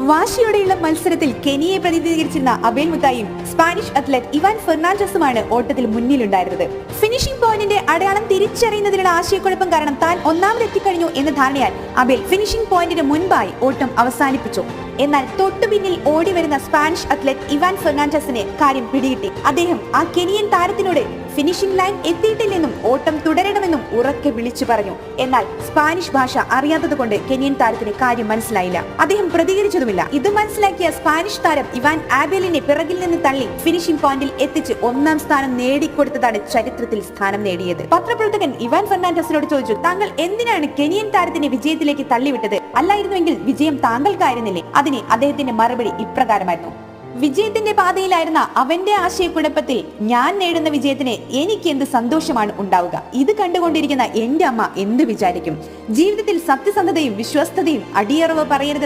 വാശിയോടെയുള്ള മത്സരത്തിൽ കെനിയയെ പ്രതിനിധീകരിച്ചിരുന്ന Abel മുത്തായും Spanish athlete Ivan ഫെർണാണ്ടസുമാണ് ഓട്ടത്തിൽ മുന്നിലുണ്ടായിരുന്നത്. Finishing പോയിന്റിന്റെ അടയാളം തിരിച്ചറിയുന്നതിനുള്ള ആശയക്കുഴപ്പം കാരണം താൻ ഒന്നാമതെത്തിക്കഴിഞ്ഞു എന്ന ധാരണയാൽ അബേൽ ഫിനിഷിംഗ് പോയിന്റിന് മുൻപായി ഓട്ടം അവസാനിപ്പിച്ചു. എന്നാൽ തൊട്ടുപിന്നിൽ ഓടി വരുന്ന സ്പാനിഷ് അത്ലറ്റ് ഇവാൻ ഫെർണാണ്ടസിന് കാര്യം പിടികിട്ടി. അദ്ദേഹം ആ കെനിയൻ താരത്തിനോട് ഫിനിഷിംഗ് ലൈൻ എത്തിയിട്ടില്ലെന്നും ഓട്ടം തുടരണമെന്നും ഉറക്കെ വിളിച്ചു പറഞ്ഞു. എന്നാൽ സ്പാനിഷ് ഭാഷ അറിയാത്തതുകൊണ്ട് കെനിയൻ താരത്തിന് കാര്യം മനസ്സിലായില്ല. അദ്ദേഹം പ്രതികരിച്ചതുമില്ല. ഇത് മനസ്സിലാക്കിയ സ്പാനിഷ് താരം ഇവാൻ ആബേലിനെ പിറകിൽ നിന്ന് തള്ളി ഫിനിഷിംഗ് പോയിന്റിൽ എത്തിച്ച് ഒന്നാം സ്ഥാനം നേടിക്കൊടുത്തതാണ് ചരിത്രത്തിൽ സ്ഥാനം നേടിയത്. പത്രപ്രവർത്തകൻ ഇവാൻ ഫെർണാണ്ടസിനോട് ചോദിച്ചു, താങ്കൾ എന്തിനാണ് കെനിയൻ താരത്തിനെ വിജയത്തിലേക്ക് തള്ളിവിട്ടത്? അല്ലായിരുന്നുവെങ്കിൽ വിജയം താങ്കൾക്കായിരുന്നില്ലേ? അതിന് അദ്ദേഹത്തിന്റെ മറുപടി ഇപ്രകാരമായിരുന്നു: വിജയത്തിന്റെ പാതയിലായിരുന്ന അവന്റെ ആശയക്കുഴപ്പത്തിൽ ഞാൻ നേടുന്ന വിജയത്തിന് എനിക്ക് എന്ത് സന്തോഷമാണ് ഉണ്ടാവുക? ഇത് കണ്ടുകൊണ്ടിരിക്കുന്ന എന്റെ അമ്മ എന്ത് വിചാരിക്കും? ജീവിതത്തിൽ സത്യസന്ധതയും വിശ്വസ്തതയും അടിയറവ് പറയരുതെന്ന്